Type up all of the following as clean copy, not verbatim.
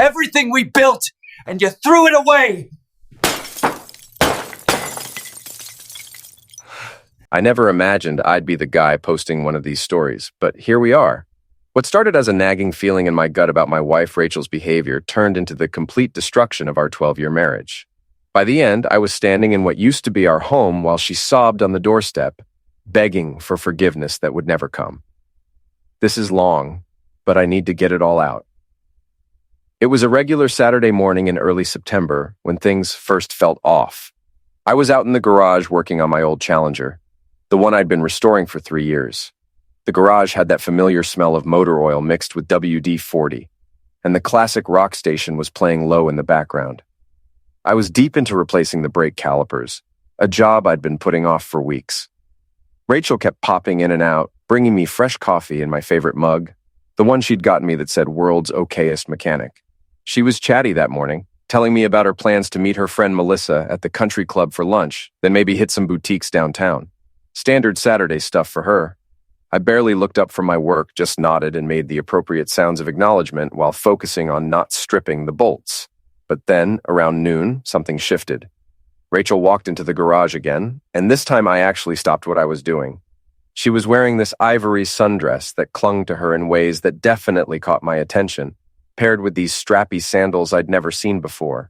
everything we built, and you threw it away. I never imagined I'd be the guy posting one of these stories, but here we are. What started as a nagging feeling in my gut about my wife Rachel's behavior turned into the complete destruction of our 12-year marriage. By the end, I was standing in what used to be our home while she sobbed on the doorstep, begging for forgiveness that would never come. This is long, but I need to get it all out. It was a regular Saturday morning in early September when things first felt off. I was out in the garage working on my old Challenger, the one I'd been restoring for 3 years. The garage had that familiar smell of motor oil mixed with WD-40, and the classic rock station was playing low in the background. I was deep into replacing the brake calipers, a job I'd been putting off for weeks. Rachel kept popping in and out, bringing me fresh coffee in my favorite mug, the one she'd gotten me that said "World's Okayest Mechanic." She was chatty that morning, telling me about her plans to meet her friend Melissa at the country club for lunch, then maybe hit some boutiques downtown. Standard Saturday stuff for her. I barely looked up from my work, just nodded and made the appropriate sounds of acknowledgement while focusing on not stripping the bolts. But then, around noon, something shifted. Rachel walked into the garage again, and this time I actually stopped what I was doing. She was wearing this ivory sundress that clung to her in ways that definitely caught my attention, paired with these strappy sandals I'd never seen before.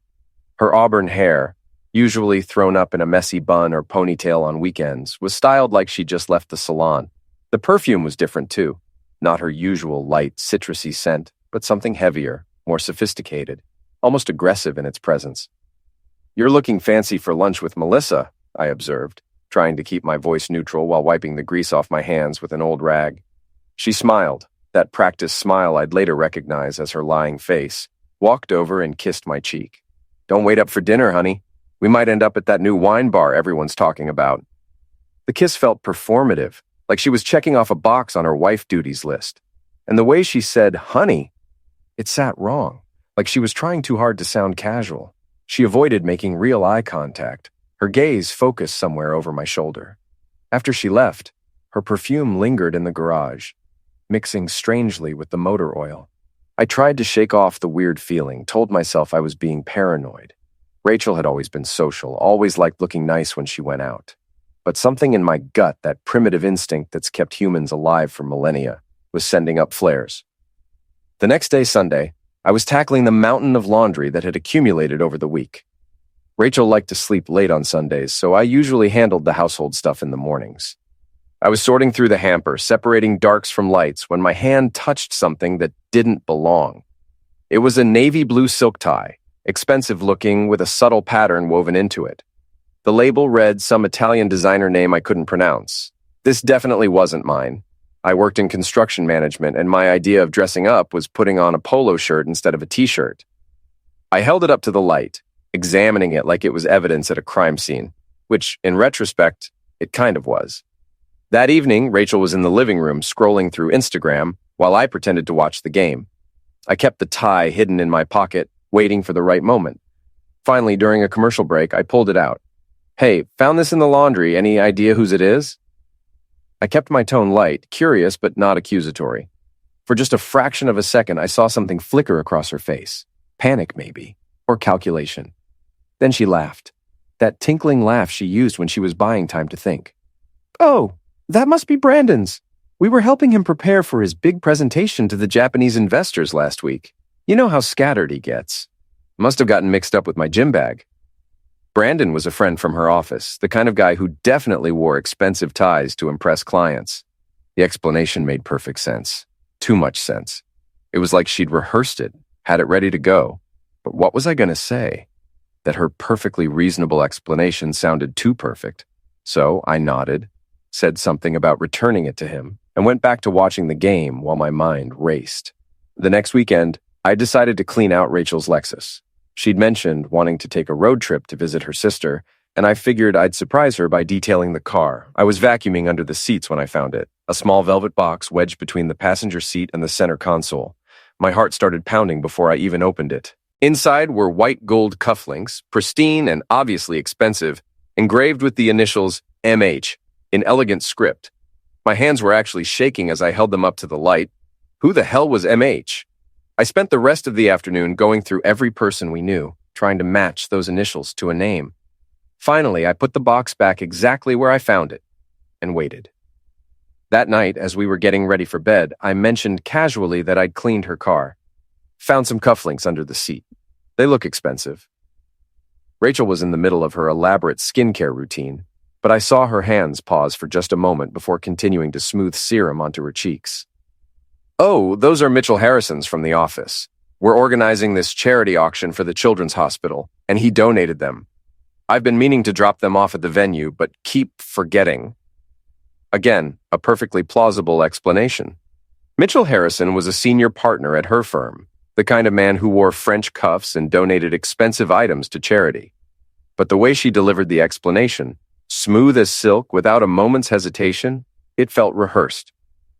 Her auburn hair, usually thrown up in a messy bun or ponytail on weekends, was styled like she'd just left the salon. The perfume was different too. Not her usual light, citrusy scent, but something heavier, more sophisticated, almost aggressive in its presence. "You're looking fancy for lunch with Melissa," I observed, trying to keep my voice neutral while wiping the grease off my hands with an old rag. She smiled, that practiced smile I'd later recognize as her lying face, walked over and kissed my cheek. "Don't wait up for dinner, honey. We might end up at that new wine bar everyone's talking about." The kiss felt performative, like she was checking off a box on her wife duties list. And the way she said, "honey," it sat wrong, like she was trying too hard to sound casual. She avoided making real eye contact, her gaze focused somewhere over my shoulder. After she left, her perfume lingered in the garage, mixing strangely with the motor oil. I tried to shake off the weird feeling, told myself I was being paranoid. Rachel had always been social, always liked looking nice when she went out. But something in my gut, that primitive instinct that's kept humans alive for millennia, was sending up flares. The next day, Sunday, I was tackling the mountain of laundry that had accumulated over the week. Rachel liked to sleep late on Sundays, so I usually handled the household stuff in the mornings. I was sorting through the hamper, separating darks from lights, when my hand touched something that didn't belong. It was a navy blue silk tie, expensive looking with a subtle pattern woven into it. The label read some Italian designer name I couldn't pronounce. This definitely wasn't mine. I worked in construction management, and my idea of dressing up was putting on a polo shirt instead of a t-shirt. I held it up to the light, examining it like it was evidence at a crime scene, which, in retrospect, it kind of was. That evening, Rachel was in the living room scrolling through Instagram while I pretended to watch the game. I kept the tie hidden in my pocket, waiting for the right moment. Finally, during a commercial break, I pulled it out. "Hey, found this in the laundry. Any idea whose it is?" I kept my tone light, curious but not accusatory. For just a fraction of a second, I saw something flicker across her face. Panic, maybe, or calculation. Then she laughed. That tinkling laugh she used when she was buying time to think. "Oh, that must be Brandon's. We were helping him prepare for his big presentation to the Japanese investors last week. You know how scattered he gets. Must have gotten mixed up with my gym bag." Brandon was a friend from her office, the kind of guy who definitely wore expensive ties to impress clients. The explanation made perfect sense. Too much sense. It was like she'd rehearsed it, had it ready to go. But what was I going to say? That her perfectly reasonable explanation sounded too perfect. So I nodded, said something about returning it to him, and went back to watching the game while my mind raced. The next weekend, I decided to clean out Rachel's Lexus. She'd mentioned wanting to take a road trip to visit her sister, and I figured I'd surprise her by detailing the car. I was vacuuming under the seats when I found it, a small velvet box wedged between the passenger seat and the center console. My heart started pounding before I even opened it. Inside were white gold cufflinks, pristine and obviously expensive, engraved with the initials MH in elegant script. My hands were actually shaking as I held them up to the light. Who the hell was MH? I spent the rest of the afternoon going through every person we knew, trying to match those initials to a name. Finally, I put the box back exactly where I found it and waited. That night, as we were getting ready for bed, I mentioned casually that I'd cleaned her car. Found some cufflinks under the seat. They look expensive. Rachel was in the middle of her elaborate skincare routine, but I saw her hands pause for just a moment before continuing to smooth serum onto her cheeks. "Oh, those are Mitchell Harrison's from the office. We're organizing this charity auction for the Children's Hospital, and he donated them. I've been meaning to drop them off at the venue, but keep forgetting." Again, a perfectly plausible explanation. Mitchell Harrison was a senior partner at her firm, the kind of man who wore French cuffs and donated expensive items to charity. But the way she delivered the explanation, smooth as silk without a moment's hesitation, it felt rehearsed,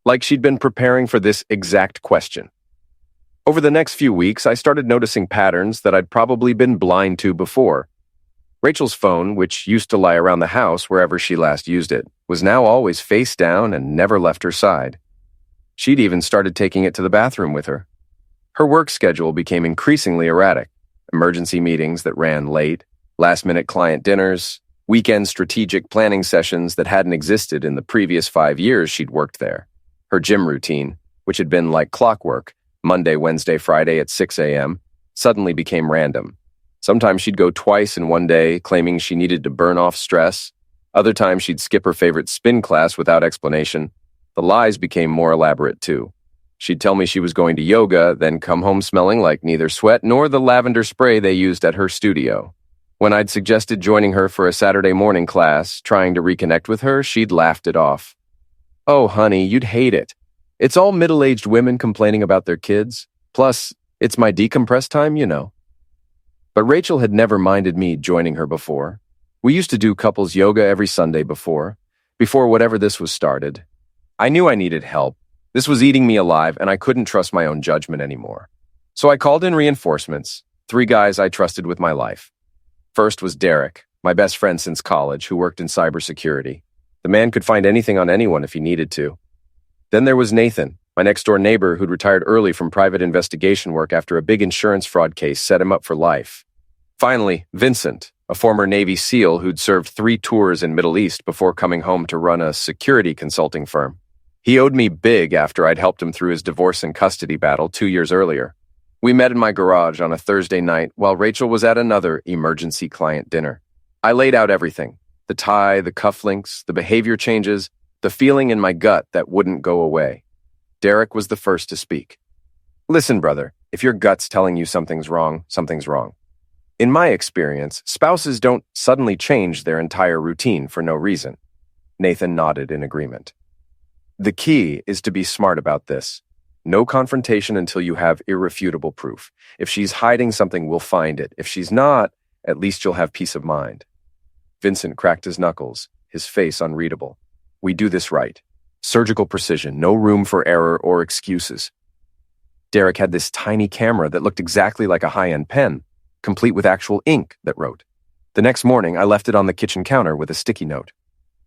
like she'd been preparing for this exact question. Over the next few weeks, I started noticing patterns that I'd probably been blind to before. Rachel's phone, which used to lie around the house wherever she last used it, was now always face down and never left her side. She'd even started taking it to the bathroom with her. Her work schedule became increasingly erratic. Emergency meetings that ran late, last-minute client dinners, weekend strategic planning sessions that hadn't existed in the previous 5 years she'd worked there. Her gym routine, which had been like clockwork, Monday, Wednesday, Friday at 6 a.m., suddenly became random. Sometimes she'd go twice in one day, claiming she needed to burn off stress. Other times she'd skip her favorite spin class without explanation. The lies became more elaborate, too. She'd tell me she was going to yoga, then come home smelling like neither sweat nor the lavender spray they used at her studio. When I'd suggested joining her for a Saturday morning class, trying to reconnect with her, she'd laughed it off. "Oh, honey, you'd hate it. It's all middle-aged women complaining about their kids. Plus, it's my decompress time, you know." But Rachel had never minded me joining her before. We used to do couples yoga every Sunday before whatever this was started. I knew I needed help. This was eating me alive, and I couldn't trust my own judgment anymore. So I called in reinforcements, 3 guys I trusted with my life. First was Derek, my best friend since college, who worked in cybersecurity. The man could find anything on anyone if he needed to. Then there was Nathan, my next-door neighbor who'd retired early from private investigation work after a big insurance fraud case set him up for life. Finally, Vincent, a former Navy SEAL who'd served 3 tours in Middle East before coming home to run a security consulting firm. He owed me big after I'd helped him through his divorce and custody battle 2 years earlier. We met in my garage on a Thursday night while Rachel was at another emergency client dinner. I laid out everything: the tie, the cufflinks, the behavior changes, the feeling in my gut that wouldn't go away. Derek was the first to speak. "Listen, brother, if your gut's telling you something's wrong, something's wrong. In my experience, spouses don't suddenly change their entire routine for no reason." Nathan nodded in agreement. "The key is to be smart about this. No confrontation until you have irrefutable proof. If she's hiding something, we'll find it. If she's not, at least you'll have peace of mind." Vincent cracked his knuckles, his face unreadable. "We do this right. Surgical precision, no room for error or excuses." Derek had this tiny camera that looked exactly like a high-end pen, complete with actual ink that wrote. The next morning, I left it on the kitchen counter with a sticky note.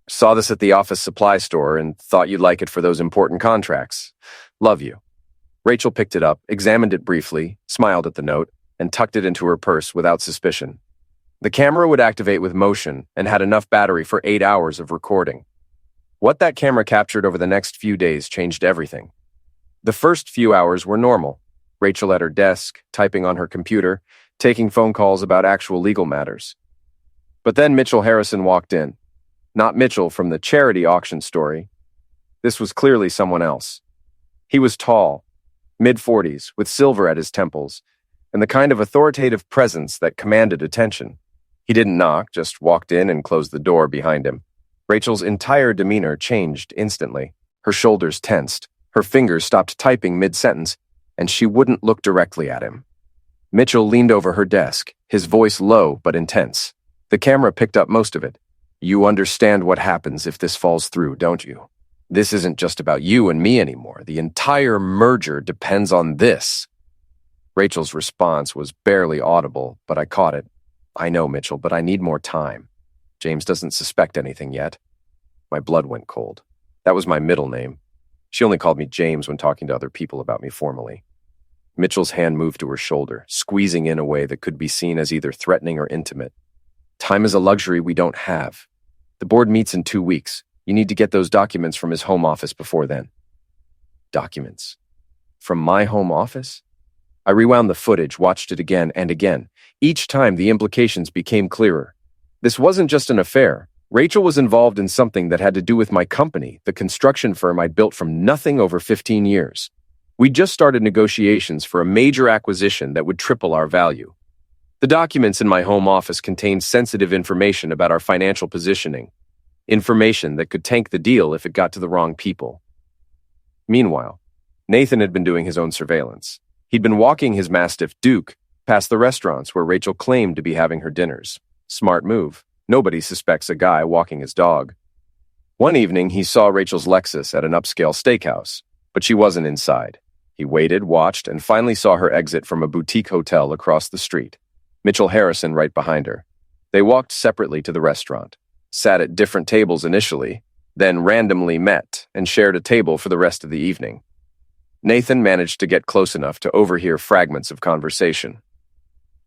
"Saw this at the office supply store and thought you'd like it for those important contracts. Love you." Rachel picked it up, examined it briefly, smiled at the note, and tucked it into her purse without suspicion. The camera would activate with motion and had enough battery for 8 hours of recording. What that camera captured over the next few days changed everything. The first few hours were normal. Rachel at her desk, typing on her computer, taking phone calls about actual legal matters. But then Mitchell Harrison walked in. Not Mitchell from the charity auction story. This was clearly someone else. He was tall, mid-40s, with silver at his temples, and the kind of authoritative presence that commanded attention. He didn't knock, just walked in and closed the door behind him. Rachel's entire demeanor changed instantly. Her shoulders tensed, her fingers stopped typing mid-sentence, and she wouldn't look directly at him. Mitchell leaned over her desk, his voice low but intense. The camera picked up most of it. "You understand what happens if this falls through, don't you? This isn't just about you and me anymore. The entire merger depends on this." Rachel's response was barely audible, but I caught it. "I know, Mitchell, but I need more time. James doesn't suspect anything yet." My blood went cold. That was my middle name. She only called me James when talking to other people about me formally. Mitchell's hand moved to her shoulder, squeezing in a way that could be seen as either threatening or intimate. Time is a luxury we don't have. The board meets in 2 weeks. You need to get those documents from his home office before then. Documents? From my home office? I rewound the footage, watched it again and again. Each time, the implications became clearer. This wasn't just an affair. Rachel was involved in something that had to do with my company, the construction firm I'd built from nothing over 15 years. We'd just started negotiations for a major acquisition that would triple our value. The documents in my home office contained sensitive information about our financial positioning, information that could tank the deal if it got to the wrong people. Meanwhile, Nathan had been doing his own surveillance. He'd been walking his Mastiff Duke past the restaurants where Rachel claimed to be having her dinners. Smart move. Nobody suspects a guy walking his dog. One evening, he saw Rachel's Lexus at an upscale steakhouse, but she wasn't inside. He waited, watched, and finally saw her exit from a boutique hotel across the street. Mitchell Harrison right behind her. They walked separately to the restaurant, sat at different tables initially, then randomly met and shared a table for the rest of the evening. Nathan managed to get close enough to overhear fragments of conversation.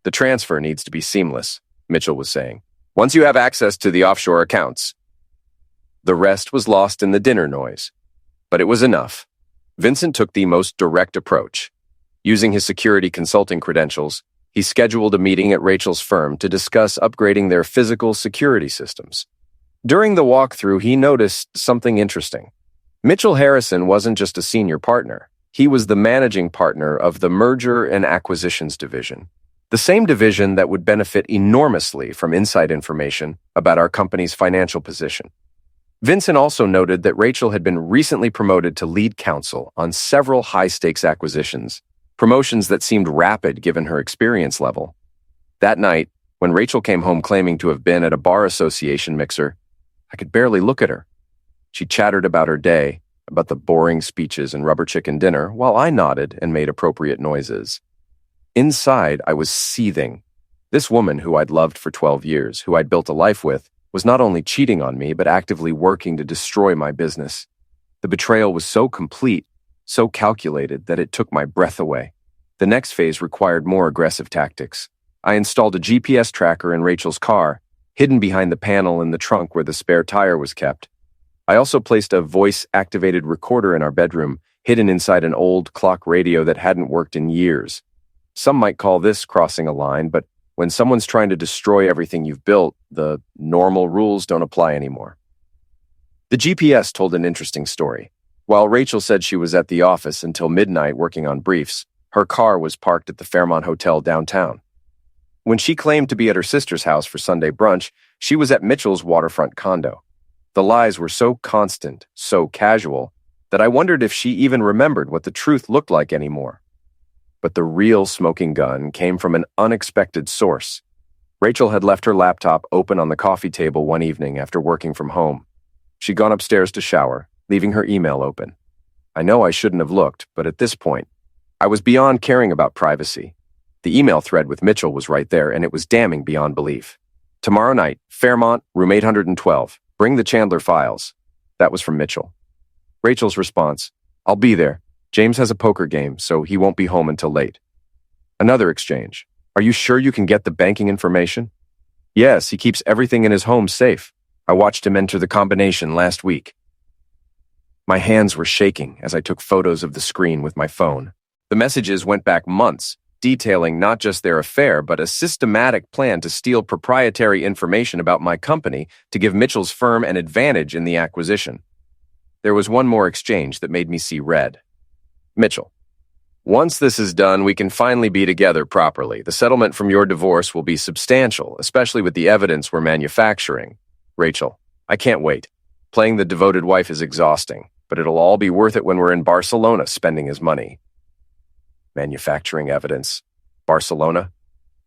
The transfer needs to be seamless, Mitchell was saying. Once you have access to the offshore accounts. The rest was lost in the dinner noise. But it was enough. Vincent took the most direct approach. Using his security consulting credentials, he scheduled a meeting at Rachel's firm to discuss upgrading their physical security systems. During the walkthrough, he noticed something interesting. Mitchell Harrison wasn't just a senior partner. He was the managing partner of the Merger and Acquisitions Division, the same division that would benefit enormously from inside information about our company's financial position. Vincent also noted that Rachel had been recently promoted to lead counsel on several high-stakes acquisitions, promotions that seemed rapid given her experience level. That night, when Rachel came home claiming to have been at a bar association mixer, I could barely look at her. She chattered about her day, about the boring speeches and rubber chicken dinner, while I nodded and made appropriate noises. Inside, I was seething. This woman who I'd loved for 12 years, who I'd built a life with, was not only cheating on me, but actively working to destroy my business. The betrayal was so complete, so calculated, that it took my breath away. The next phase required more aggressive tactics. I installed a GPS tracker in Rachel's car, hidden behind the panel in the trunk where the spare tire was kept. I also placed a voice-activated recorder in our bedroom, hidden inside an old clock radio that hadn't worked in years. Some might call this crossing a line, but when someone's trying to destroy everything you've built, the normal rules don't apply anymore. The GPS told an interesting story. While Rachel said she was at the office until midnight working on briefs, her car was parked at the Fairmont Hotel downtown. When she claimed to be at her sister's house for Sunday brunch, she was at Mitchell's waterfront condo. The lies were so constant, so casual, that I wondered if she even remembered what the truth looked like anymore. But the real smoking gun came from an unexpected source. Rachel had left her laptop open on the coffee table one evening after working from home. She'd gone upstairs to shower, leaving her email open. I know I shouldn't have looked, but at this point, I was beyond caring about privacy. The email thread with Mitchell was right there, and it was damning beyond belief. Tomorrow night, Fairmont, room 812. Bring the Chandler files. That was from Mitchell. Rachel's response, I'll be there. James has a poker game, so he won't be home until late. Another exchange. Are you sure you can get the banking information? Yes, he keeps everything in his home safe. I watched him enter the combination last week. My hands were shaking as I took photos of the screen with my phone. The messages went back months, detailing not just their affair, but a systematic plan to steal proprietary information about my company to give Mitchell's firm an advantage in the acquisition. There was one more exchange that made me see red. Mitchell, once this is done, we can finally be together properly. The settlement from your divorce will be substantial, especially with the evidence we're manufacturing. Rachel, I can't wait. Playing the devoted wife is exhausting, but it'll all be worth it when we're in Barcelona spending his money. Manufacturing evidence. Barcelona?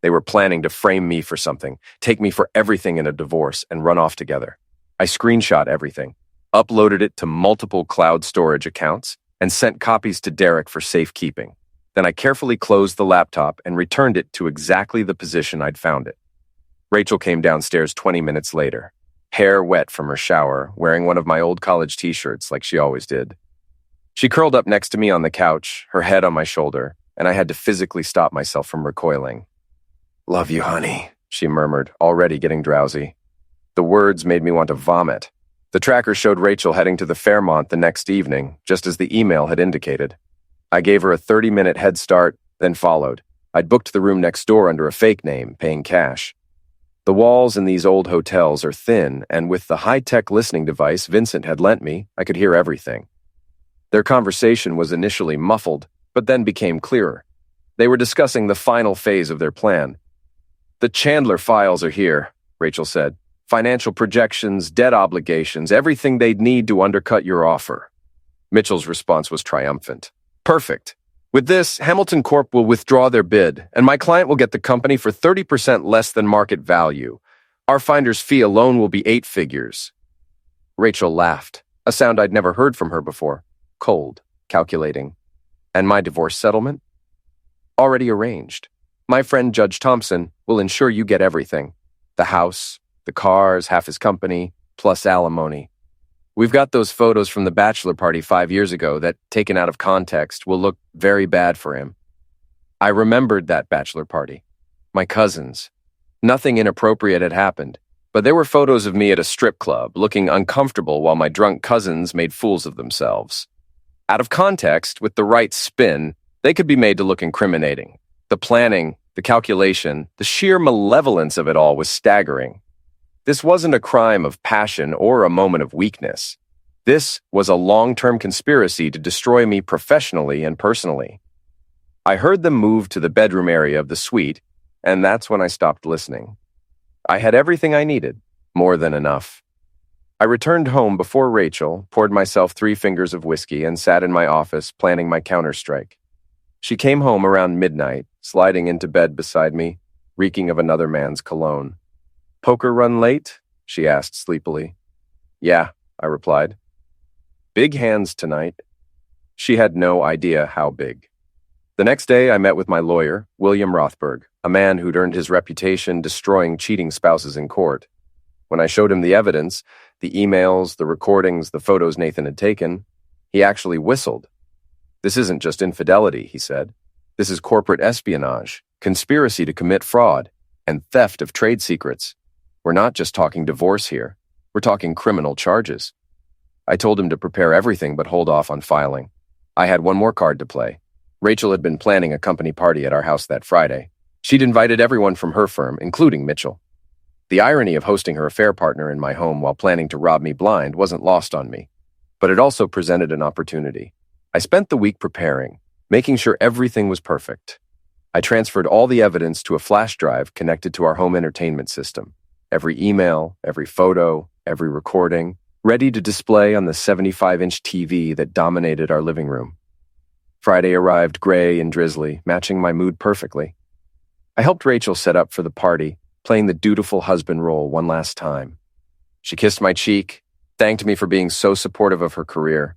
They were planning to frame me for something, take me for everything in a divorce, and run off together. I screenshot everything, uploaded it to multiple cloud storage accounts, and sent copies to Derek for safekeeping. Then I carefully closed the laptop and returned it to exactly the position I'd found it. Rachel came downstairs 20 minutes later, hair wet from her shower, wearing one of my old college t-shirts like she always did. She curled up next to me on the couch, her head on my shoulder, and I had to physically stop myself from recoiling. "Love you, honey," she murmured, already getting drowsy. The words made me want to vomit. The tracker showed Rachel heading to the Fairmont the next evening, just as the email had indicated. I gave her a 30-minute head start, then followed. I'd booked the room next door under a fake name, paying cash. The walls in these old hotels are thin, and with the high-tech listening device Vincent had lent me, I could hear everything. Their conversation was initially muffled, but then became clearer. They were discussing the final phase of their plan. "The Chandler files are here," Rachel said. "Financial projections, debt obligations, everything they'd need to undercut your offer." Mitchell's response was triumphant. "Perfect. With this, Hamilton Corp will withdraw their bid, and my client will get the company for 30% less than market value. Our finder's fee alone will be 8 figures. Rachel laughed, a sound I'd never heard from her before. Cold, calculating. "And my divorce settlement?" "Already arranged. My friend Judge Thompson will ensure you get everything. The house, the cars, half his company, plus alimony. We've got those photos from the bachelor party 5 years ago that, taken out of context, will look very bad for him." I remembered that bachelor party. My cousins. Nothing inappropriate had happened, but there were photos of me at a strip club, looking uncomfortable while my drunk cousins made fools of themselves. Out of context, with the right spin, they could be made to look incriminating. The planning, the calculation, the sheer malevolence of it all was staggering. This wasn't a crime of passion or a moment of weakness. This was a long-term conspiracy to destroy me professionally and personally. I heard them move to the bedroom area of the suite, and that's when I stopped listening. I had everything I needed, more than enough. I returned home before Rachel, poured myself 3 fingers of whiskey, and sat in my office planning my counterstrike. She came home around midnight, sliding into bed beside me, reeking of another man's cologne. "Poker run late?" she asked sleepily. "Yeah," I replied. "Big hands tonight." She had no idea how big. The next day, I met with my lawyer, William Rothberg, a man who'd earned his reputation destroying cheating spouses in court. When I showed him the evidence, the emails, the recordings, the photos Nathan had taken, he actually whistled. "This isn't just infidelity," he said. "This is corporate espionage, conspiracy to commit fraud, and theft of trade secrets. We're not just talking divorce here. We're talking criminal charges." I told him to prepare everything but hold off on filing. I had one more card to play. Rachel had been planning a company party at our house that Friday. She'd invited everyone from her firm, including Mitchell. The irony of hosting her affair partner in my home while planning to rob me blind wasn't lost on me, but it also presented an opportunity. I spent the week preparing, making sure everything was perfect. I transferred all the evidence to a flash drive connected to our home entertainment system. Every email, every photo, every recording, ready to display on the 75-inch TV that dominated our living room. Friday arrived gray and drizzly, matching my mood perfectly. I helped Rachel set up for the party, playing the dutiful husband role one last time. She kissed my cheek, thanked me for being so supportive of her career.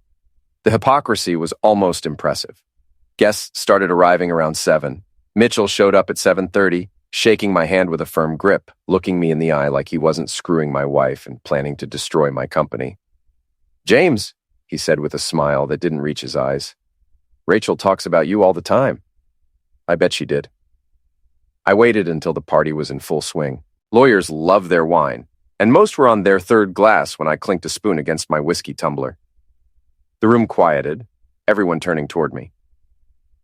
The hypocrisy was almost impressive. Guests started arriving around 7. Mitchell showed up at 7:30, shaking my hand with a firm grip, looking me in the eye like he wasn't screwing my wife and planning to destroy my company. "James," he said with a smile that didn't reach his eyes, "Rachel talks about you all the time." I bet she did. I waited until the party was in full swing. Lawyers love their wine, and most were on their 3rd glass when I clinked a spoon against my whiskey tumbler. The room quieted, everyone turning toward me.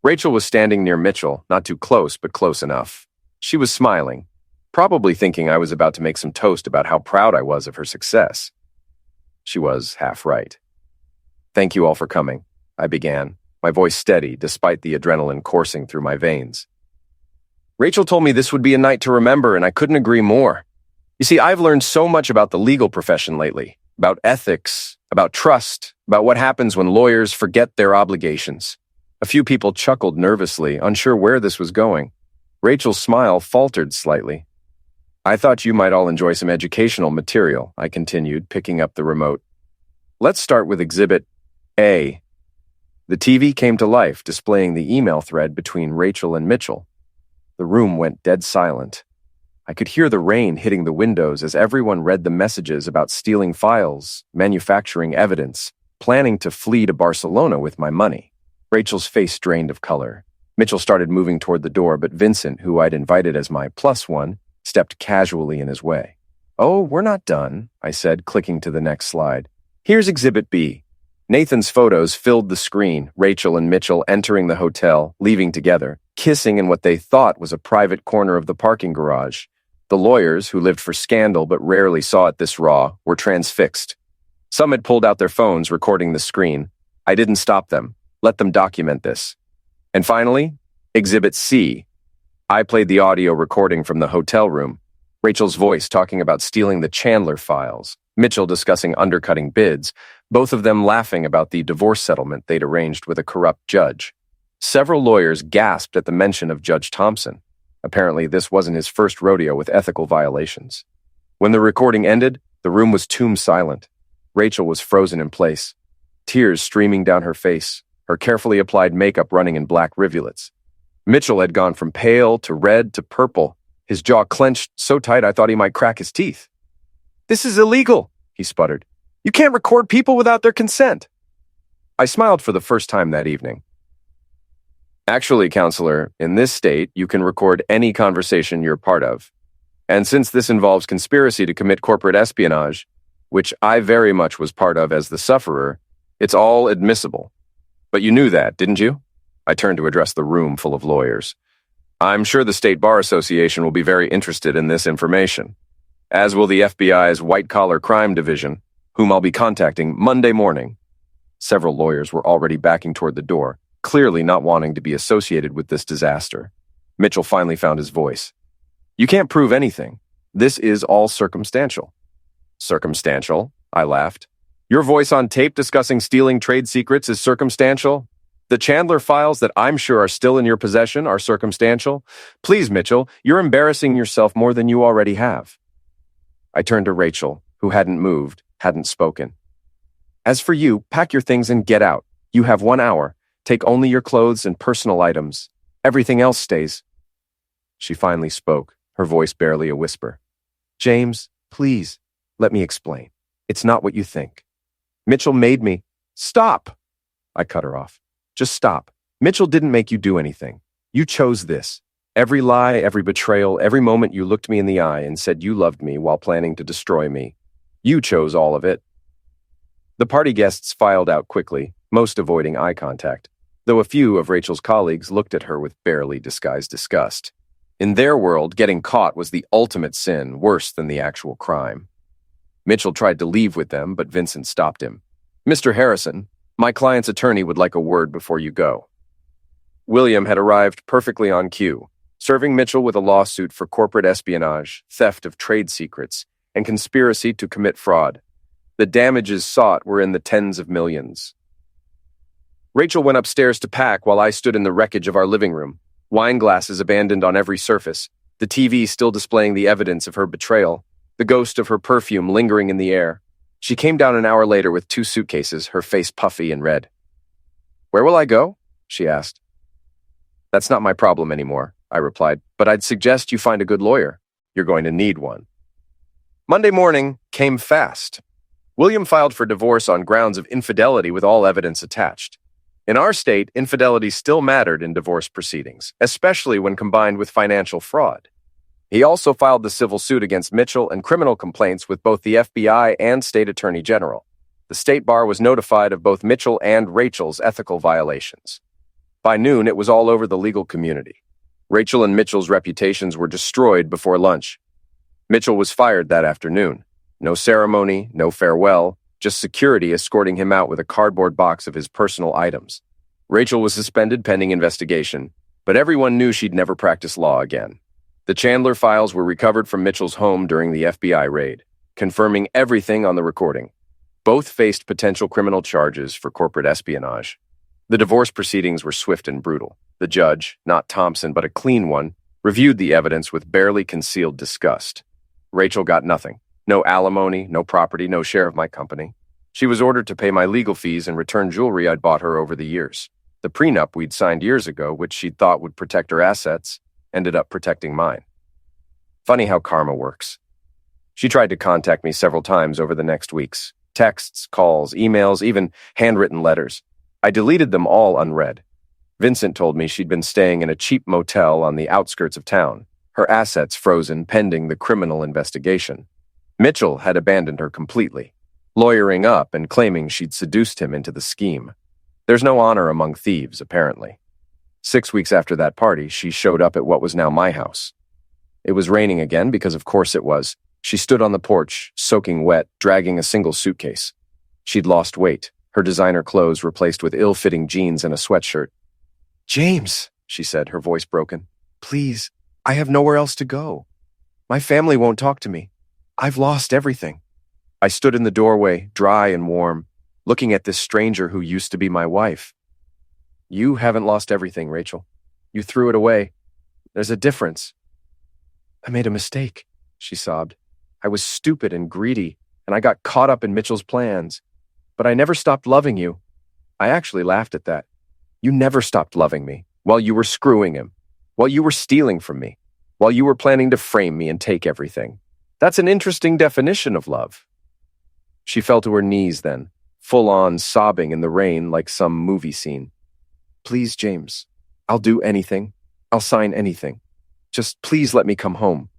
Rachel was standing near Mitchell, not too close, but close enough. She was smiling, probably thinking I was about to make some toast about how proud I was of her success. She was half right. "Thank you all for coming," I began, my voice steady despite the adrenaline coursing through my veins. "Rachel told me this would be a night to remember, and I couldn't agree more. You see, I've learned so much about the legal profession lately, about ethics, about trust, about what happens when lawyers forget their obligations." A few people chuckled nervously, unsure where this was going. Rachel's smile faltered slightly. "I thought you might all enjoy some educational material," I continued, picking up the remote. "Let's start with Exhibit A." The TV came to life, displaying the email thread between Rachel and Mitchell. The room went dead silent. I could hear the rain hitting the windows as everyone read the messages about stealing files, manufacturing evidence, planning to flee to Barcelona with my money. Rachel's face drained of color. Mitchell started moving toward the door, but Vincent, who I'd invited as my plus one, stepped casually in his way. "Oh, we're not done," I said, clicking to the next slide. "Here's Exhibit B." Nathan's photos filled the screen, Rachel and Mitchell entering the hotel, leaving together, kissing in what they thought was a private corner of the parking garage. The lawyers, who lived for scandal but rarely saw it this raw, were transfixed. Some had pulled out their phones, recording the screen. I didn't stop them. Let them document this. And finally, Exhibit C. I played the audio recording from the hotel room. Rachel's voice talking about stealing the Chandler files, Mitchell discussing undercutting bids, both of them laughing about the divorce settlement they'd arranged with a corrupt judge. Several lawyers gasped at the mention of Judge Thompson. Apparently, this wasn't his first rodeo with ethical violations. When the recording ended, the room was tomb silent. Rachel was frozen in place, tears streaming down her face, her carefully applied makeup running in black rivulets. Mitchell had gone from pale to red to purple, his jaw clenched so tight I thought he might crack his teeth. "This is illegal," he sputtered. "You can't record people without their consent." I smiled for the first time that evening. "Actually, counselor, in this state, you can record any conversation you're part of. And since this involves conspiracy to commit corporate espionage, which I very much was part of as the sufferer, it's all admissible. But you knew that, didn't you?" I turned to address the room full of lawyers. "I'm sure the State Bar Association will be very interested in this information, as will the FBI's White-Collar Crime Division, whom I'll be contacting Monday morning." Several lawyers were already backing toward the door, clearly not wanting to be associated with this disaster. Mitchell finally found his voice. "You can't prove anything. This is all circumstantial." "Circumstantial?" I laughed. "Your voice on tape discussing stealing trade secrets is circumstantial? The Chandler files that I'm sure are still in your possession are circumstantial? Please, Mitchell, you're embarrassing yourself more than you already have." I turned to Rachel, who hadn't moved, hadn't spoken. "As for you, pack your things and get out. You have 1 hour. Take only your clothes and personal items. Everything else stays." She finally spoke, her voice barely a whisper. "James, please, let me explain. It's not what you think. Mitchell made me—" "Stop!" I cut her off. "Just stop. Mitchell didn't make you do anything. You chose this. Every lie, every betrayal, every moment you looked me in the eye and said you loved me while planning to destroy me. You chose all of it." The party guests filed out quickly, most avoiding eye contact, though a few of Rachel's colleagues looked at her with barely disguised disgust. In their world, getting caught was the ultimate sin, worse than the actual crime. Mitchell tried to leave with them, but Vincent stopped him. "Mr. Harrison, my client's attorney would like a word before you go." William had arrived perfectly on cue, serving Mitchell with a lawsuit for corporate espionage, theft of trade secrets, and conspiracy to commit fraud. The damages sought were in the tens of millions. Rachel went upstairs to pack while I stood in the wreckage of our living room, wine glasses abandoned on every surface, the TV still displaying the evidence of her betrayal, the ghost of her perfume lingering in the air. She came down an hour later with 2 suitcases, her face puffy and red. "Where will I go?" she asked. "That's not my problem anymore," I replied, "but I'd suggest you find a good lawyer. You're going to need one." Monday morning came fast. William filed for divorce on grounds of infidelity with all evidence attached. In our state, infidelity still mattered in divorce proceedings, especially when combined with financial fraud. He also filed the civil suit against Mitchell and criminal complaints with both the FBI and State Attorney General. The State Bar was notified of both Mitchell and Rachel's ethical violations. By noon, it was all over the legal community. Rachel and Mitchell's reputations were destroyed before lunch. Mitchell was fired that afternoon. No ceremony, no farewell, just security escorting him out with a cardboard box of his personal items. Rachel was suspended pending investigation, but everyone knew she'd never practice law again. The Chandler files were recovered from Mitchell's home during the FBI raid, confirming everything on the recording. Both faced potential criminal charges for corporate espionage. The divorce proceedings were swift and brutal. The judge, not Thompson but a clean one, reviewed the evidence with barely concealed disgust. Rachel got nothing. No alimony, no property, no share of my company. She was ordered to pay my legal fees and return jewelry I'd bought her over the years. The prenup we'd signed years ago, which she'd thought would protect her assets, ended up protecting mine. Funny how karma works. She tried to contact me several times over the next weeks. Texts, calls, emails, even handwritten letters. I deleted them all unread. Vincent told me she'd been staying in a cheap motel on the outskirts of town, her assets frozen pending the criminal investigation. Mitchell had abandoned her completely, lawyering up and claiming she'd seduced him into the scheme. There's no honor among thieves, apparently. 6 weeks after that party, she showed up at what was now my house. It was raining again, because of course it was. She stood on the porch, soaking wet, dragging a single suitcase. She'd lost weight, her designer clothes replaced with ill-fitting jeans and a sweatshirt. "James," she said, her voice broken, "please, I have nowhere else to go. My family won't talk to me. I've lost everything." I stood in the doorway, dry and warm, looking at this stranger who used to be my wife. "You haven't lost everything, Rachel. You threw it away. There's a difference." "I made a mistake," she sobbed. "I was stupid and greedy, and I got caught up in Mitchell's plans. But I never stopped loving you." I actually laughed at that. "You never stopped loving me, while you were screwing him, while you were stealing from me, while you were planning to frame me and take everything. That's an interesting definition of love." She fell to her knees then, full-on sobbing in the rain like some movie scene. "Please, James, I'll do anything. I'll sign anything. Just please let me come home."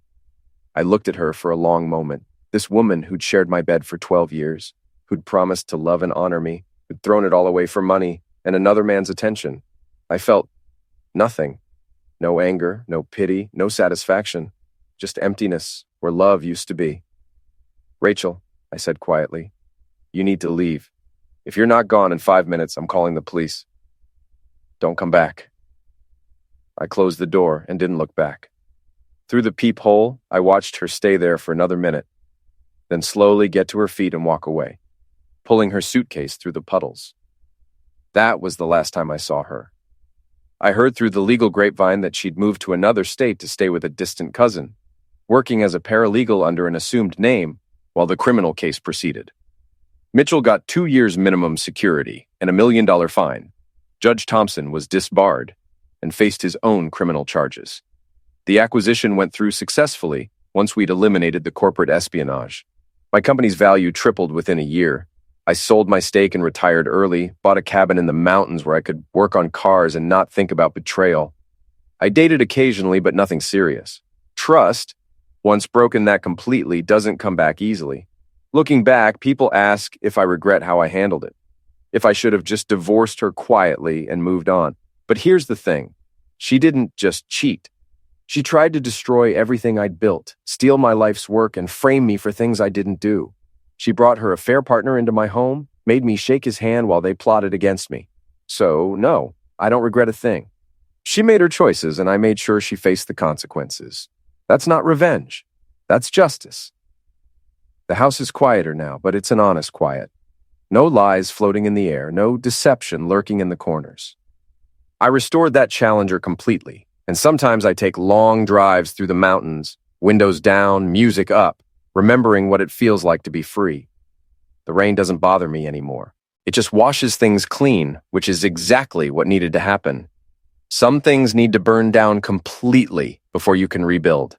I looked at her for a long moment, this woman who'd shared my bed for 12 years, who'd promised to love and honor me, who'd thrown it all away for money and another man's attention. I felt nothing. No anger, no pity, no satisfaction. Just emptiness where love used to be. "Rachel," I said quietly, "you need to leave. If you're not gone in 5 minutes, I'm calling the police. Don't come back." I closed the door and didn't look back. Through the peephole, I watched her stay there for another minute, then slowly get to her feet and walk away, pulling her suitcase through the puddles. That was the last time I saw her. I heard through the legal grapevine that she'd moved to another state to stay with a distant cousin, working as a paralegal under an assumed name while the criminal case proceeded. Mitchell got 2 years minimum security and $1 million fine. Judge Thompson was disbarred and faced his own criminal charges. The acquisition went through successfully once we'd eliminated the corporate espionage. My company's value tripled within a year. I sold my stake and retired early, bought a cabin in the mountains where I could work on cars and not think about betrayal. I dated occasionally, but nothing serious. Trust, once broken that completely, doesn't come back easily. Looking back, people ask if I regret how I handled it, if I should have just divorced her quietly and moved on. But here's the thing. She didn't just cheat. She tried to destroy everything I'd built, steal my life's work, and frame me for things I didn't do. She brought her affair partner into my home, made me shake his hand while they plotted against me. So, no, I don't regret a thing. She made her choices, and I made sure she faced the consequences. That's not revenge. That's justice. The house is quieter now, but it's an honest quiet. No lies floating in the air, no deception lurking in the corners. I restored that Challenger completely, and sometimes I take long drives through the mountains, windows down, music up, remembering what it feels like to be free. The rain doesn't bother me anymore. It just washes things clean, which is exactly what needed to happen. Some things need to burn down completely before you can rebuild.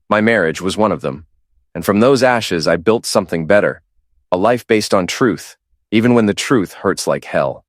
My marriage was one of them, and from those ashes I built something better, a life based on truth, even when the truth hurts like hell.